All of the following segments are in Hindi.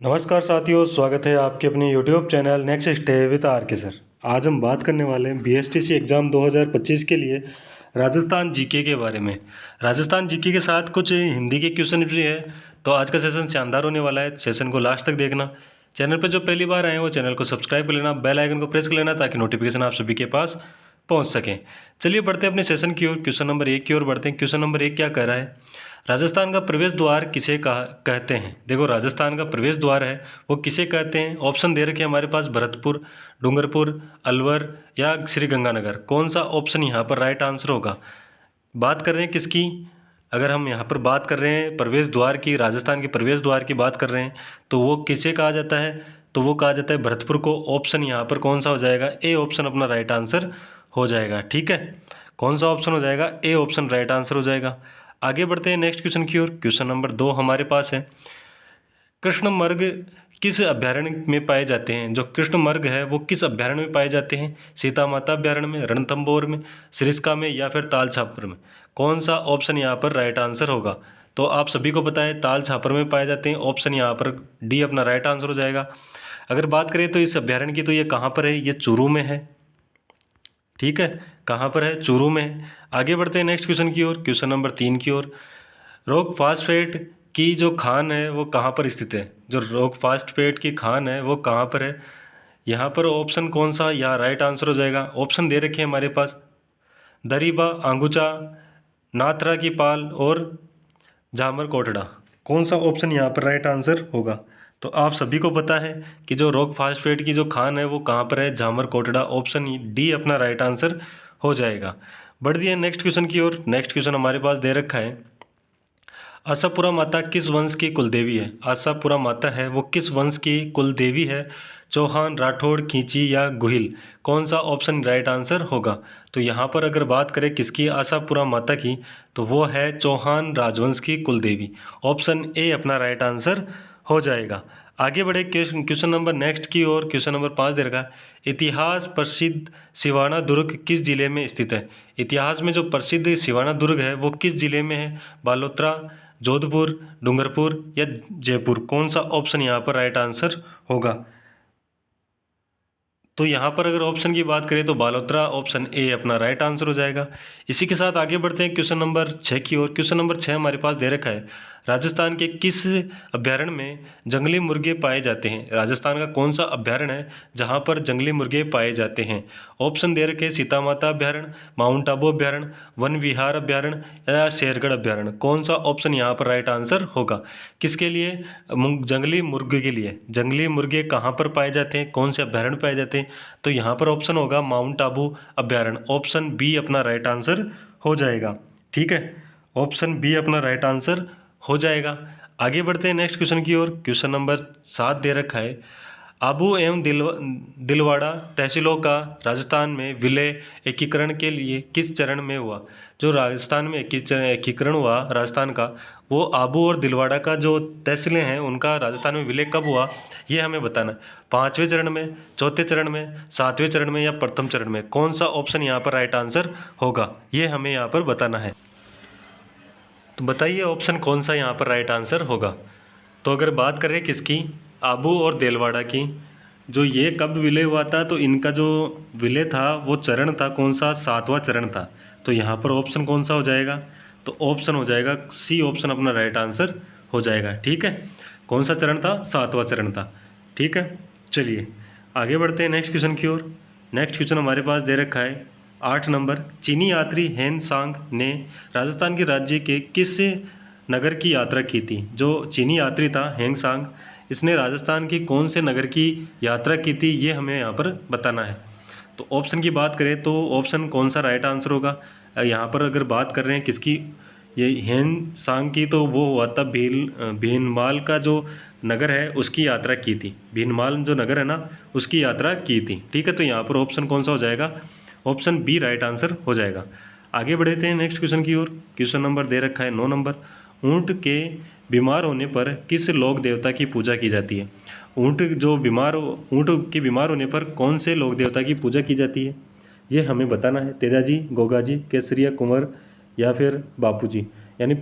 नमस्कार साथियों, स्वागत है आपके अपने YouTube channel next stay with R K sir. आज हम बात करने वाले हैं बीएसटीसी एग्ज़ाम 2025 के लिए राजस्थान जीके के बारे में। राजस्थान जीके के साथ कुछ हिंदी के क्वेश्चन भी है, तो आज का सेशन शानदार होने वाला है। सेशन को लास्ट तक देखना। चैनल पर जो पहली बार आए हैं वो चैनल को सब्सक्राइब कर लेना, बेल आइकन को प्रेस कर लेना ताकि नोटिफिकेशन आप सभी के पास पहुंच सकें। चलिए बढ़ते हैं अपने सेशन की ओर। क्वेश्चन नंबर 1 की ओर बढ़ते हैं। क्वेश्चन नंबर 1 क्या कह रहा है? राजस्थान का प्रवेश द्वार किसे कहते हैं? देखो, राजस्थान का प्रवेश द्वार है वो किसे कहते हैं? ऑप्शन दे रखे हैं हमारे पास, भरतपुर, डूंगरपुर, अलवर या श्री गंगानगर। कौन सा ऑप्शन यहाँ पर राइट आंसर होगा? बात कर रहे हैं किसकी? अगर हम यहाँ पर बात कर रहे हैं प्रवेश द्वार की, राजस्थान के प्रवेश द्वार की बात कर रहे हैं, तो वो किसे कहा जाता है? तो वो कहा जाता है भरतपुर को। ऑप्शन यहाँ पर कौन सा हो जाएगा? ए ऑप्शन अपना राइट आंसर हो जाएगा। ठीक है, कौन सा ऑप्शन हो जाएगा? ए ऑप्शन राइट आंसर हो जाएगा। आगे बढ़ते हैं नेक्स्ट क्वेश्चन की ओर। क्वेश्चन नंबर 2 हमारे पास है, कृष्णमर्ग किस अभ्यारण्य में पाए जाते हैं? जो कृष्णमर्ग है वो किस अभ्यारण्य में पाए जाते हैं? सीता माता अभ्यारण्य में, रणथंभौर में, सरिस्का में या फिर ताल छापर में? कौन सा ऑप्शन यहाँ पर राइट आंसर होगा? तो आप सभी को पता है ताल छापर में पाए जाते हैं। ऑप्शन यहाँ पर डी अपना राइट आंसर हो जाएगा। अगर बात करें तो इस अभ्यारण्य की, तो ये कहाँ पर है? ये चूरू में है। ठीक है, कहाँ पर है? चूरू में है। आगे बढ़ते हैं नेक्स्ट क्वेश्चन की ओर। क्वेश्चन नंबर 3 की ओर, रॉक फास्फेट की जो खान है वो कहाँ पर स्थित है? जो रॉक फास्फेट की खान है वो कहाँ पर है? यहाँ पर ऑप्शन कौन सा यहाँ राइट आंसर हो जाएगा? ऑप्शन दे रखे हैं हमारे पास, दरीबा, आंगुचा, नाथरा की पाल और झामर कोटड़ा। कौन सा ऑप्शन यहाँ पर राइट आंसर होगा? तो आप सभी को पता है कि जो रॉक फास्फेट की जो खान है वो कहाँ पर है? झामर कोटड़ा। ऑप्शन डी अपना राइट आंसर हो जाएगा। बढ़ दिए नेक्स्ट क्वेश्चन की ओर। नेक्स्ट क्वेश्चन हमारे पास दे रखा है, आशापुरा माता किस वंश की कुलदेवी है? आशापुरा माता है वो किस वंश की कुलदेवी है? चौहान, राठौड़, खींची या गुहिल? कौन सा ऑप्शन राइट आंसर होगा? तो यहाँ पर अगर बात करें किसकी, आशापुरा माता की, तो वो है चौहान राजवंश की कुलदेवी। ऑप्शन ए अपना राइट आंसर हो जाएगा। आगे बढ़े क्वेश्चन नंबर नेक्स्ट की ओर। क्वेश्चन नंबर 5 दे रखा है, इतिहास प्रसिद्ध सिवाना दुर्ग किस जिले में स्थित है? इतिहास में जो प्रसिद्ध सिवाना दुर्ग है वो किस जिले में है? बालोतरा, जोधपुर, डूंगरपुर या जयपुर? कौन सा ऑप्शन यहाँ पर राइट आंसर होगा? तो यहाँ पर अगर ऑप्शन की बात करें तो बालोतरा, ऑप्शन ए अपना राइट आंसर हो जाएगा। इसी के साथ आगे बढ़ते हैं क्वेश्चन नंबर 6 की ओर। क्वेश्चन नंबर 6 हमारे पास दे रखा है, राजस्थान के किस अभ्यारण्य में जंगली मुर्गे पाए जाते हैं? राजस्थान का कौन सा अभ्यारण्य है जहाँ पर जंगली मुर्गे पाए जाते हैं? ऑप्शन दे रखे हैं, सीता माता अभ्यारण्य, माउंट आबू अभ्यारण्य, वन विहार अभ्यारण्य या शेरगढ़ अभ्यारण्य? कौन सा ऑप्शन यहाँ पर राइट आंसर होगा? किसके लिए? जंगली मुर्गे के लिए। जंगली मुर्गे कहाँ पर पाए जाते हैं? कौन से अभ्यारण्य पाए जाते हैं? तो यहाँ पर ऑप्शन होगा माउंट आबू अभ्यारण्य। ऑप्शन बी अपना राइट आंसर हो जाएगा। ठीक है, ऑप्शन बी अपना राइट आंसर हो जाएगा। आगे बढ़ते हैं नेक्स्ट क्वेश्चन की ओर। क्वेश्चन नंबर 7 दे रखा है, आबू एवं दिलवाड़ा तहसीलों का राजस्थान में विलय एकीकरण के लिए किस चरण में हुआ? जो राजस्थान में एकीकरण हुआ राजस्थान का, वो आबू और दिलवाड़ा का जो तहसीलें हैं उनका राजस्थान में विलय कब हुआ, ये हमें बताना है। 5वें चरण में, चौथे चरण में, 7वें चरण में या प्रथम चरण में? कौन सा ऑप्शन यहाँ पर राइट आंसर होगा, ये हमें यहाँ पर बताना है। तो बताइए ऑप्शन कौन सा यहाँ पर राइट आंसर होगा? तो अगर बात करें किसकी, आबू और देलवाड़ा की, जो ये कब विलय हुआ था, तो इनका जो विलय था वो चरण था कौन सा? 7वां चरण था। तो यहाँ पर ऑप्शन कौन सा हो जाएगा? तो ऑप्शन हो जाएगा सी ऑप्शन अपना राइट आंसर हो जाएगा। ठीक है, कौन सा चरण था? 7वां चरण था। ठीक है, चलिए आगे बढ़ते हैं नेक्स्ट क्वेश्चन की ओर। नेक्स्ट क्वेश्चन हमारे पास दे रखा है 8 नंबर, चीनी यात्री हेन सांग ने राजस्थान के राज्य के किस नगर की यात्रा की थी? जो चीनी यात्री था हेंग सांग, इसने राजस्थान की कौन से नगर की यात्रा की थी, ये हमें यहाँ पर बताना है। तो ऑप्शन की बात करें तो ऑप्शन कौन सा राइट आंसर होगा? यहाँ पर अगर बात कर रहे हैं किसकी, ये हेन सांग की, तो वो हुआ था भीनमाल का जो नगर है उसकी यात्रा की थी। भीनमाल जो नगर है ना उसकी यात्रा की थी। ठीक है, तो यहाँ पर ऑप्शन कौन सा हो जाएगा? ऑप्शन बी राइट आंसर हो जाएगा। आगे बढ़ते हैं नेक्स्ट क्वेश्चन की ओर। क्वेश्चन नंबर दे रखा है 9 नंबर, ऊँट के बीमार होने पर किस लोक देवता की पूजा की जाती है? ऊँट के बीमार होने पर कौन से लोक देवता की पूजा की जाती है, ये हमें बताना है। तेजाजी, गोगाजी, केसरिया, कुंवर या फिर बापूजी? यानी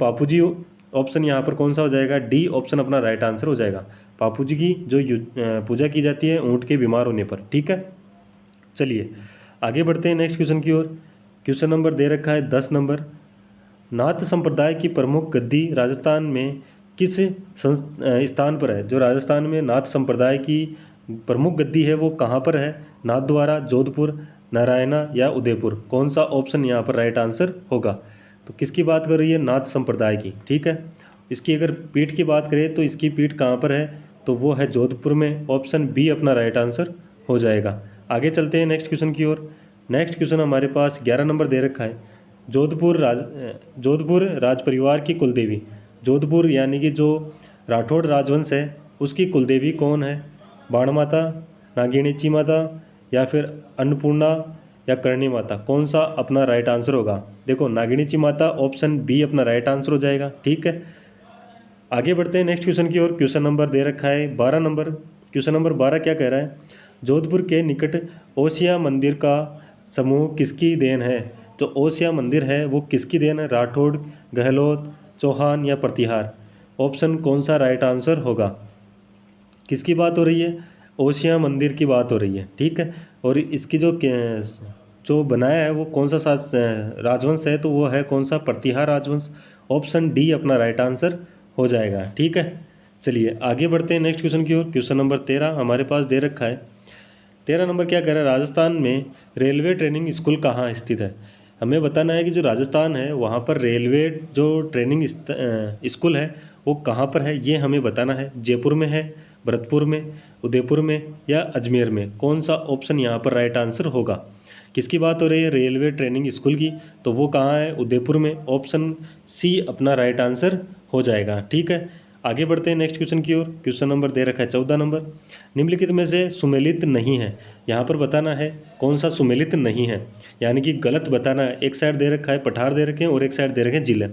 ऑप्शन यहाँ पर कौन सा हो जाएगा, डी ऑप्शन अपना राइट आंसर हो जाएगा। बापू जी की जो पूजा की जाती है ऊँट के बीमार होने पर। ठीक है, चलिए आगे बढ़ते हैं नेक्स्ट क्वेश्चन की ओर। क्वेश्चन नंबर दे रखा है 10 नंबर। नाथ संप्रदाय की प्रमुख गद्दी राजस्थान में किस स्थान पर है। जो राजस्थान में नाथ संप्रदाय की प्रमुख गद्दी है वो कहाँ पर है, नाथद्वारा, जोधपुर, नारायणा या उदयपुर। कौन सा ऑप्शन यहाँ पर राइट आंसर होगा। तो किसकी बात कर रही है, नाथ संप्रदाय की। ठीक है, इसकी अगर पीठ की बात करें तो इसकी पीठ कहाँ पर है, तो वो है जोधपुर में। ऑप्शन बी अपना राइट आंसर हो जाएगा। आगे चलते हैं नेक्स्ट क्वेश्चन की ओर। नेक्स्ट क्वेश्चन हमारे पास 11 नंबर दे रखा है। जोधपुर राज परिवार की कुलदेवी। जोधपुर यानी कि जो राठौड़ राजवंश है उसकी कुलदेवी कौन है, बाण माता, नागिनीची माता या फिर अन्नपूर्णा या करणी माता। कौन सा अपना राइट आंसर होगा। देखो नागिनीची माता, ऑप्शन बी अपना राइट आंसर हो जाएगा। ठीक है, आगे बढ़ते हैं नेक्स्ट क्वेश्चन की ओर। क्वेश्चन नंबर दे रखा है 12 नंबर। क्वेश्चन नंबर 12 क्या कह रहा है, जोधपुर के निकट ओसिया मंदिर का समूह किसकी देन है। जो ओसिया मंदिर है वो किसकी देन है, राठौड़, गहलोत, चौहान या प्रतिहार। ऑप्शन कौन सा राइट आंसर होगा। किसकी बात हो रही है, ओसिया मंदिर की बात हो रही है। ठीक है, और इसकी जो बनाया है वो कौन सा राजवंश है, तो वो है कौन सा, प्रतिहार राजवंश। ऑप्शन डी अपना राइट आंसर हो जाएगा। ठीक है, चलिए आगे बढ़ते हैं नेक्स्ट क्वेश्चन की ओर। क्वेश्चन नंबर 13 हमारे पास दे रखा है। 13 नंबर क्या कह रहा है, राजस्थान में रेलवे ट्रेनिंग स्कूल कहाँ स्थित है। हमें बताना है कि जो राजस्थान है वहाँ पर रेलवे जो ट्रेनिंग स्कूल है वो कहाँ पर है, ये हमें बताना है। जयपुर में है, भरतपुर में, उदयपुर में या अजमेर में। कौन सा ऑप्शन यहाँ पर राइट आंसर होगा। किसकी बात हो रही है, रेलवे ट्रेनिंग स्कूल की, तो वो कहाँ है, उदयपुर में। ऑप्शन सी अपना राइट आंसर हो जाएगा। ठीक है, आगे बढ़ते हैं नेक्स्ट क्वेश्चन की ओर। क्वेश्चन नंबर दे रखा है 14 नंबर। निम्नलिखित में से सुमेलित नहीं है। यहाँ पर बताना है कौन सा सुमेलित नहीं है, यानी कि गलत बताना है। एक साइड दे रखा है पठार दे रखे हैं और एक साइड दे रखे हैं जिले।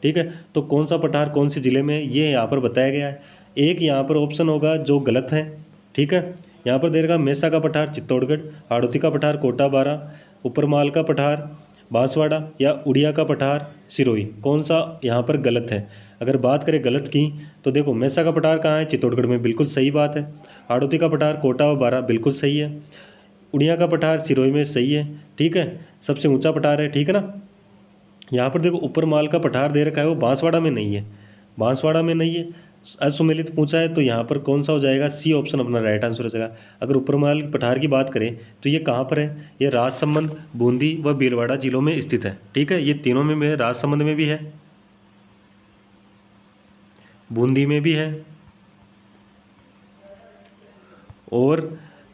ठीक है, तो कौन सा पठार कौन से जिले में, ये यहाँ पर बताया गया है। एक यहाँ पर ऑप्शन होगा जो गलत है। ठीक है, यहाँ पर दे रखा मेसा का पठार चित्तौड़गढ़, हाड़ौती का पठार कोटा बारा, ऊपरमाल का पठार बांसवाड़ा या उड़िया का पठार सिरोही। कौन सा यहाँ पर गलत है। अगर बात करें गलत की तो देखो मेसा का पठार कहाँ है, चित्तौड़गढ़ में, बिल्कुल सही बात है। हाड़ौती का पठार कोटा व बारा, बिल्कुल सही है। उड़िया का पठार सिरोही में, सही है। ठीक है, सबसे ऊंचा पठार है। ठीक है ना, यहाँ पर देखो ऊपर माल का पठार दे रखा है वो बांसवाड़ा में नहीं है, बांसवाड़ा में नहीं है। असुमेलित पूछा है तो यहाँ पर कौन सा हो जाएगा, सी ऑप्शन अपना राइट आंसर हो जाएगा। अगर ऊपर माल पठार की बात करें तो ये कहाँ पर है, ये राजसमंद, बूंदी व भीलवाड़ा जिलों में स्थित है। ठीक है, ये तीनों में है, राजसमंद में भी है, बूंदी में भी है और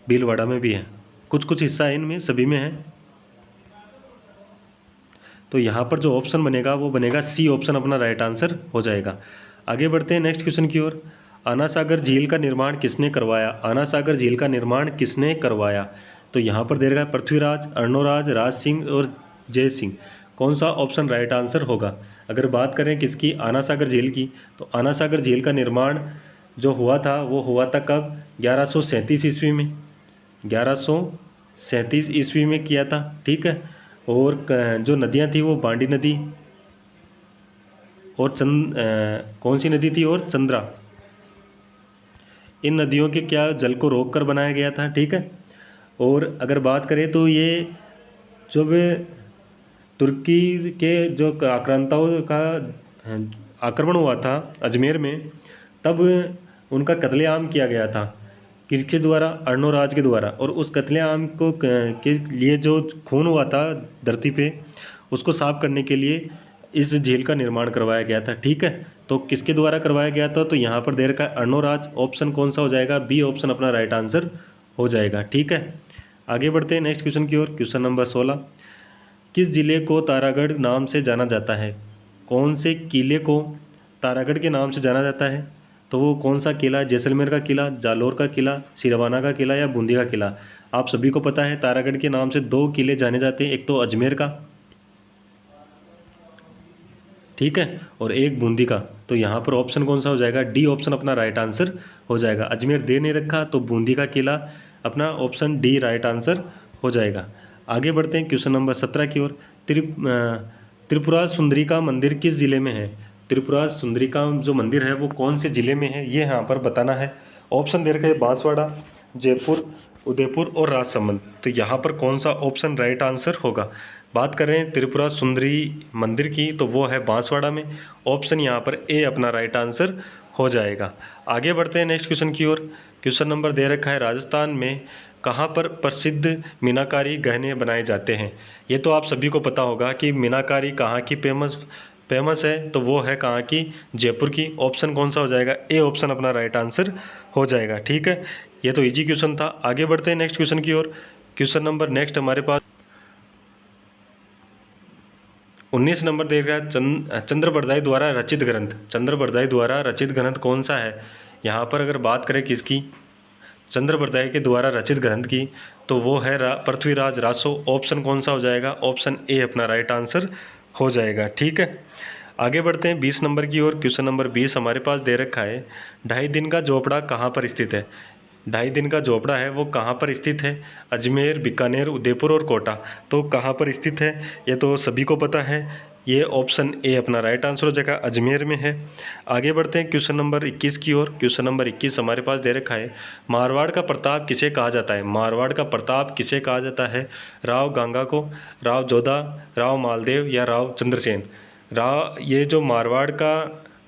भीलवाड़ा में भी है। कुछ कुछ हिस्सा है इनमें, सभी में है। तो यहाँ पर जो ऑप्शन बनेगा वो बनेगा सी ऑप्शन अपना राइट आंसर हो जाएगा। आगे बढ़ते हैं नेक्स्ट क्वेश्चन की ओर। आना सागर झील का निर्माण किसने करवाया। आना सागर झील का निर्माण किसने करवाया। तो यहाँ पर दे रखा है पृथ्वीराज, अर्णोराज, राज सिंह और जय सिंह। कौन सा ऑप्शन राइट आंसर होगा। अगर बात करें किसकी, आना सागर झील की, तो आना सागर झील का निर्माण जो हुआ था वो हुआ था कब, 1137 ईस्वी में, 1137 ईस्वी में किया था। ठीक है, और जो नदियाँ थी वो बांडी नदी और कौन सी नदी थी, और चंद्रा। इन नदियों के क्या जल को रोक कर बनाया गया था। ठीक है, और अगर बात करें तो ये जब तुर्की के जो आक्रांताओं का आक्रमण हुआ था अजमेर में, तब उनका कत्लेआम किया गया था किसके द्वारा, अर्णोराज के द्वारा। और उस कत्लेआम को के लिए जो खून हुआ था धरती पे, उसको साफ करने के लिए इस झील का निर्माण करवाया गया था। ठीक है, तो किसके द्वारा करवाया गया था, तो यहाँ पर दे रखा है अर्णोराज। ऑप्शन कौन सा हो जाएगा, बी ऑप्शन अपना राइट आंसर हो जाएगा। ठीक है, आगे बढ़ते हैं नेक्स्ट क्वेश्चन की ओर। Question number 16। किस जिले को तारागढ़ नाम से जाना जाता है। कौन से किले को तारागढ़ के नाम से जाना जाता है, तो वो कौन सा किला, जैसलमेर का किला, जालोर का किला, सिरवाना का किला या बूंदी का किला। आप सभी को पता है तारागढ़ के नाम से दो किले जाने जाते हैं, एक तो अजमेर का, ठीक है, और एक बूंदी का। तो यहाँ पर ऑप्शन कौन सा हो जाएगा, डी ऑप्शन अपना राइट आंसर हो जाएगा। अजमेर दे नहीं रखा तो बूंदी का किला अपना ऑप्शन डी राइट आंसर हो जाएगा। आगे बढ़ते हैं क्वेश्चन नंबर 17 की ओर। त्रिपुरा सुंदरी का मंदिर किस जिले में है। त्रिपुरा सुंदरी का जो मंदिर है वो कौन से ज़िले में है, ये यहाँ पर बताना है। ऑप्शन दे रखे हैं बांसवाड़ा, जयपुर, उदयपुर और राजसमंद। तो यहाँ पर कौन सा ऑप्शन राइट आंसर होगा। बात करें त्रिपुरा सुंदरी मंदिर की तो वो है बांसवाड़ा में। ऑप्शन यहाँ पर ए अपना राइट आंसर हो जाएगा। आगे बढ़ते हैं नेक्स्ट क्वेश्चन की ओर। क्वेश्चन नंबर दे रखा है राजस्थान में कहाँ पर प्रसिद्ध मीनाकारी गहने बनाए जाते हैं। ये तो आप सभी को पता होगा कि मीनाकारी कहाँ की फेमस है, तो वो है कहाँ की, जयपुर की। ऑप्शन कौन सा हो जाएगा, ए ऑप्शन अपना राइट आंसर हो जाएगा। ठीक है, ये तो इजी क्वेश्चन था। आगे बढ़ते हैं नेक्स्ट क्वेश्चन की ओर। क्वेश्चन नंबर नेक्स्ट हमारे पास 19 नंबर दे रहा है चंद्र बरदाई द्वारा रचित ग्रंथ। चंद्र बरदाई द्वारा रचित ग्रंथ कौन सा है। यहाँ पर अगर बात करें किसकी, चंद्र बरदाई के द्वारा रचित ग्रंथ की, तो वो है पृथ्वीराज रासो। ऑप्शन कौन सा हो जाएगा, ऑप्शन ए अपना राइट आंसर हो जाएगा। ठीक है, आगे बढ़ते हैं 20 नंबर की ओर। क्वेश्चन नंबर 20 हमारे पास दे रखा है 2.5 दिन का झोपड़ा कहाँ पर स्थित है। 2.5 दिन का झोपड़ा है वो कहाँ पर स्थित है, अजमेर, बीकानेर, उदयपुर और कोटा। तो कहाँ पर स्थित है ये तो सभी को पता है, ये ऑप्शन ए अपना राइट आंसर हो जाएगा, अजमेर में है। आगे बढ़ते हैं क्वेश्चन नंबर 21 की ओर। क्वेश्चन नंबर 21 हमारे पास दे रखा है मारवाड़ का प्रताप किसे कहा जाता है। मारवाड़ का प्रताप किसे कहा जाता है, राव गंगा को, राव जोधा, राव मालदेव या राव चंद्रसेन। ये जो मारवाड़ का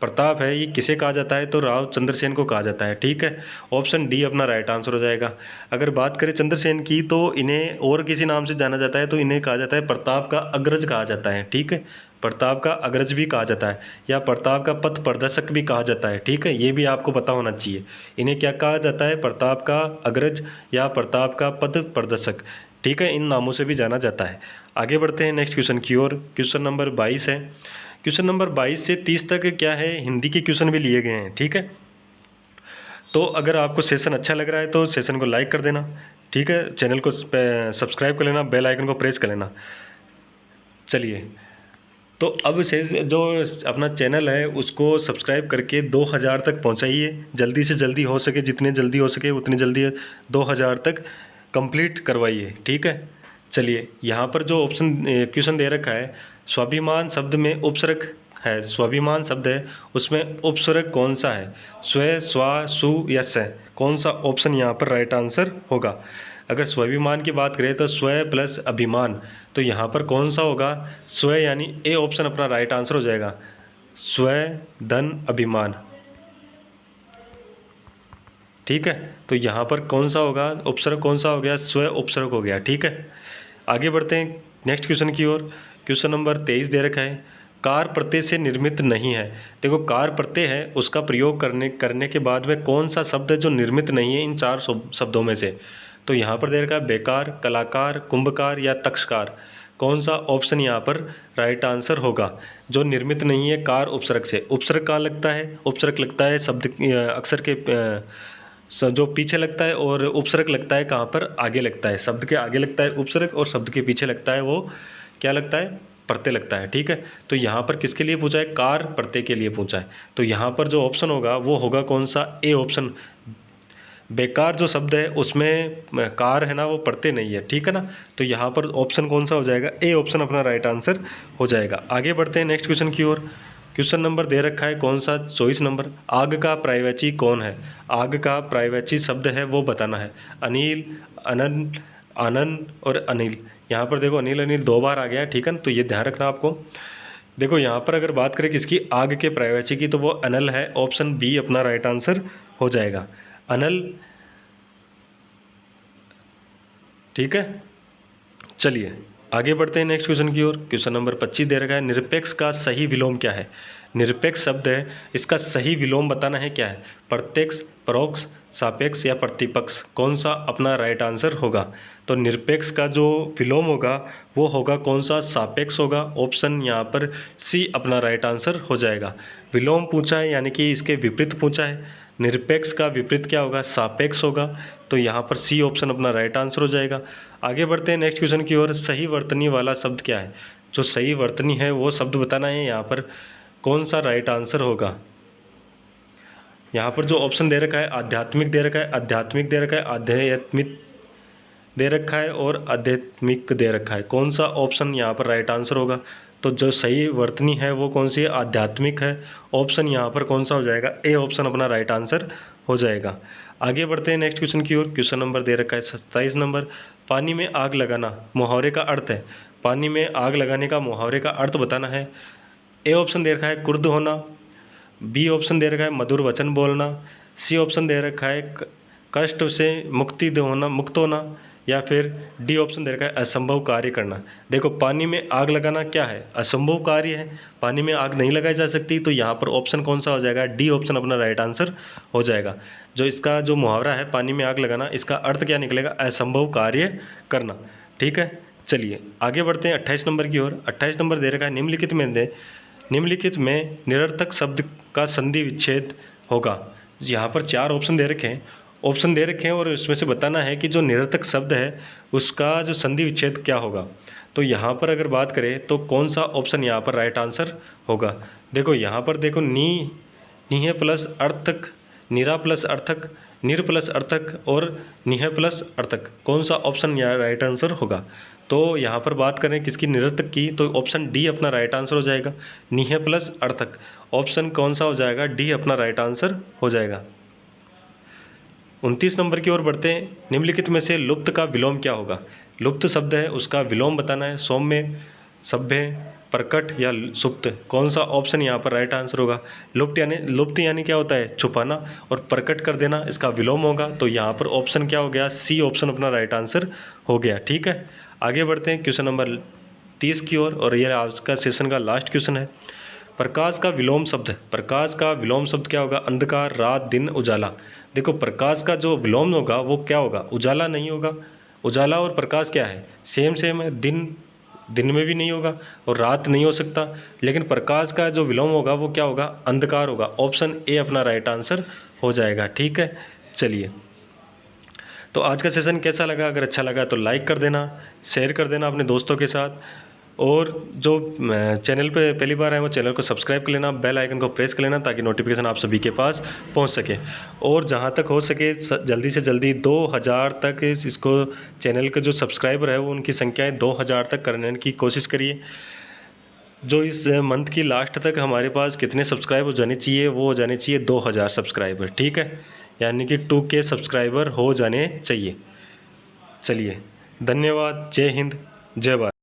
प्रताप है ये किसे कहा जाता है, तो राव चंद्रसेन को कहा जाता है। ठीक है, ऑप्शन डी अपना राइट आंसर हो जाएगा। अगर बात करें चंद्रसेन की तो इन्हें और किसी नाम से जाना जाता है, तो इन्हें कहा जाता है प्रताप का अग्रज कहा जाता है। ठीक है, प्रताप का अग्रज भी कहा जाता है या प्रताप का पथ प्रदर्शक भी कहा जाता है। ठीक है, ये भी आपको पता होना चाहिए। इन्हें क्या कहा जाता है, प्रताप का अग्रज या प्रताप का पथ प्रदर्शक। ठीक है, इन नामों से भी जाना जाता है। आगे बढ़ते हैं नेक्स्ट क्वेश्चन की ओर। क्वेश्चन नंबर 22 है। क्वेश्चन नंबर 22 से 30 तक क्या है, हिंदी के क्वेश्चन भी लिए गए हैं। ठीक है, तो अगर आपको सेशन अच्छा लग रहा है तो सेशन को लाइक कर देना। ठीक है, चैनल को सब्सक्राइब कर लेना, बेल आइकन को प्रेस कर लेना। चलिए, तो अब से जो अपना चैनल है उसको सब्सक्राइब करके 2000 तक पहुंचाइए। जल्दी से जल्दी हो सके, जितने जल्दी हो सके उतनी जल्दी 2000 तक कंप्लीट करवाइए। ठीक है, चलिए यहाँ पर जो ऑप्शन क्वेश्चन दे रखा है, स्वाभिमान शब्द में उपसर्ग है। स्वाभिमान शब्द है उसमें उपसर्ग कौन सा है, स्व, स्वा, सु या स। कौन सा ऑप्शन यहाँ पर राइट आंसर होगा। अगर स्वाभिमान की बात करें तो स्व प्लस अभिमान, तो यहाँ पर कौन सा होगा, स्व, यानी ए ऑप्शन अपना राइट आंसर हो जाएगा, स्व धन अभिमान। ठीक है, तो यहाँ पर कौन सा होगा, उपसर्ग कौन सा हो गया, स्व उपसर्ग हो गया। ठीक है, आगे बढ़ते हैं नेक्स्ट क्वेश्चन की ओर। क्वेश्चन नंबर 23 दे रखा है कार प्रत्यय से निर्मित नहीं है। देखो, कार प्रत्यय है उसका प्रयोग करने के बाद में कौन सा शब्द है जो निर्मित नहीं है इन 4 शब्दों में से। तो यहाँ पर दे रखा है बेकार, कलाकार, कुंभकार या तक्षकार। कौन सा ऑप्शन यहाँ पर राइट आंसर होगा, जो निर्मित नहीं है कार उपसर्ग से। उपसर्ग कहाँ लगता है, उपसर्ग लगता है शब्द अक्षर के जो पीछे लगता है, और उपसर्ग लगता है कहाँ पर, आगे लगता है। शब्द के आगे लगता है उपसर्ग और शब्द के पीछे लगता है वो क्या लगता है, प्रत्यय लगता है। ठीक है, तो यहाँ पर किसके लिए पूछा है, कार प्रत्यय के लिए पूछा है। तो यहाँ पर जो ऑप्शन होगा वो होगा कौन सा, ए ऑप्शन। बेकार जो शब्द है उसमें कार है ना, वो प्रत्यय नहीं है। ठीक है ना, तो यहाँ पर ऑप्शन कौन सा हो जाएगा, ए ऑप्शन अपना राइट आंसर हो जाएगा। आगे बढ़ते हैं नेक्स्ट क्वेश्चन की ओर। क्वेश्चन नंबर दे रखा है कौन सा, 24 नंबर, आग का पर्यायवाची कौन है। आग का पर्यायवाची शब्द है वो बताना है। अनिल, अनंत, आनंद और अनिल। यहाँ पर देखो अनिल अनिल 2 बार आ गया है। ठीक है ना, तो ये ध्यान रखना आपको। देखो यहाँ पर अगर बात करें किसकी, आग के पर्यायवाची की, तो वो अनल है। ऑप्शन बी अपना राइट आंसर हो जाएगा, अनल। ठीक है, चलिए आगे बढ़ते हैं नेक्स्ट क्वेश्चन की ओर। क्वेश्चन नंबर 25 दे रखा है निरपेक्ष का सही विलोम क्या है। निरपेक्ष शब्द है इसका सही विलोम बताना है क्या है, प्रत्यक्ष, परोक्ष, सापेक्ष या प्रतिपक्ष। कौन सा अपना राइट आंसर होगा। तो निरपेक्ष का जो विलोम होगा वो होगा कौन सा, सापेक्ष होगा। ऑप्शन यहाँ पर सी अपना राइट आंसर हो जाएगा। विलोम पूछा है यानी कि इसके विपरीत पूछा है। निरपेक्ष का विपरीत क्या होगा, सापेक्ष होगा। तो यहाँ पर सी ऑप्शन अपना राइट आंसर हो जाएगा। आगे बढ़ते हैं नेक्स्ट क्वेश्चन की ओर। सही वर्तनी वाला शब्द क्या है, जो सही वर्तनी है वो शब्द बताना है। यहाँ पर कौन सा राइट आंसर होगा। यहाँ पर जो ऑप्शन दे रखा है, आध्यात्मिक दे रखा है, आध्यात्मिक दे रखा है, आध्यात्मिक दे रखा है और आध्यात्मिक दे रखा है। कौन सा ऑप्शन यहाँ पर राइट आंसर होगा। तो जो सही वर्तनी है वो कौन सी है? आध्यात्मिक है। ऑप्शन यहाँ पर कौन सा हो जाएगा? ए ऑप्शन अपना राइट आंसर हो जाएगा। आगे बढ़ते हैं नेक्स्ट क्वेश्चन की ओर। क्वेश्चन नंबर दे रखा है 27 नंबर। पानी में आग लगाना मुहावरे का अर्थ है। पानी में आग लगाने का मुहावरे का अर्थ बताना है। ए ऑप्शन दे रखा है क्रुद्ध होना, बी ऑप्शन दे रखा है मधुर वचन बोलना, सी ऑप्शन दे रखा है कष्ट से मुक्त होना, या फिर डी ऑप्शन दे रखा है असंभव कार्य करना। देखो पानी में आग लगाना क्या है? असंभव कार्य है, पानी में आग नहीं लगाई जा सकती, तो यहाँ पर ऑप्शन कौन सा हो जाएगा? डी ऑप्शन अपना राइट आंसर हो जाएगा। जो इसका जो मुहावरा है पानी में आग लगाना, इसका अर्थ क्या निकलेगा? असंभव कार्य करना। ठीक है, चलिए आगे बढ़ते हैं 28 नंबर की ओर। 28 नंबर दे रखा है निम्नलिखित में निरर्थक शब्द का संधि विच्छेद होगा। यहाँ पर 4 ऑप्शन दे रखे हैं और इसमें से बताना है कि जो निरर्थक शब्द है उसका जो संधि विच्छेद क्या होगा। तो यहाँ पर अगर बात करें तो कौन सा ऑप्शन यहाँ पर राइट आंसर होगा? देखो यहाँ पर देखो निह प्लस अर्थक, निरा प्लस अर्थक, निर प्लस अर्थक और निह प्लस अर्थक, कौन सा ऑप्शन यहाँ राइट आंसर होगा? तो यहाँ पर बात करें किसकी? निरर्थक की, तो ऑप्शन डी अपना राइट आंसर हो जाएगा। निह प्लस अर्थक, ऑप्शन कौन सा हो जाएगा? डी अपना राइट आंसर हो जाएगा। 29 नंबर की ओर बढ़ते हैं। निम्नलिखित में से लुप्त का विलोम क्या होगा? लुप्त शब्द है उसका विलोम बताना है। सौम्य, सभ्य, प्रकट या सुप्त, कौन सा ऑप्शन यहाँ पर राइट आंसर होगा? लुप्त यानी क्या होता है? छुपाना, और प्रकट कर देना इसका विलोम होगा। तो यहाँ पर ऑप्शन क्या हो गया? सी ऑप्शन अपना राइट आंसर हो गया। ठीक है, आगे बढ़ते हैं क्वेश्चन नंबर 30 की ओर, और यह आज का सेशन का लास्ट क्वेश्चन है। प्रकाश का विलोम शब्द क्या होगा? अंधकार, रात, दिन, उजाला। देखो प्रकाश का जो विलोम होगा वो क्या होगा? उजाला नहीं होगा। उजाला और प्रकाश क्या है? सेम है। दिन में भी नहीं होगा और रात नहीं हो सकता, लेकिन प्रकाश का जो विलोम होगा वो क्या होगा? अंधकार होगा। ऑप्शन ए अपना राइट आंसर हो जाएगा। ठीक है, चलिए तो आज का सेशन कैसा लगा? अगर अच्छा लगा तो लाइक कर देना, शेयर कर देना अपने दोस्तों के साथ, और जो चैनल पे पहली बार आए वो चैनल को सब्सक्राइब कर लेना, बेल आइकन को प्रेस कर लेना ताकि नोटिफिकेशन आप सभी के पास पहुंच सके। और जहां तक हो सके जल्दी से जल्दी 2000 तक इसको चैनल के जो सब्सक्राइबर है वो उनकी संख्या 2000 तक करने की कोशिश करिए। जो इस मंथ की लास्ट तक हमारे पास कितने सब्सक्राइब हो जाने चाहिए? वो हो जाने चाहिए 2000 सब्सक्राइबर। ठीक है, यानी कि 2K सब्सक्राइबर हो जाने चाहिए। चलिए, धन्यवाद। जय हिंद, जय भारत।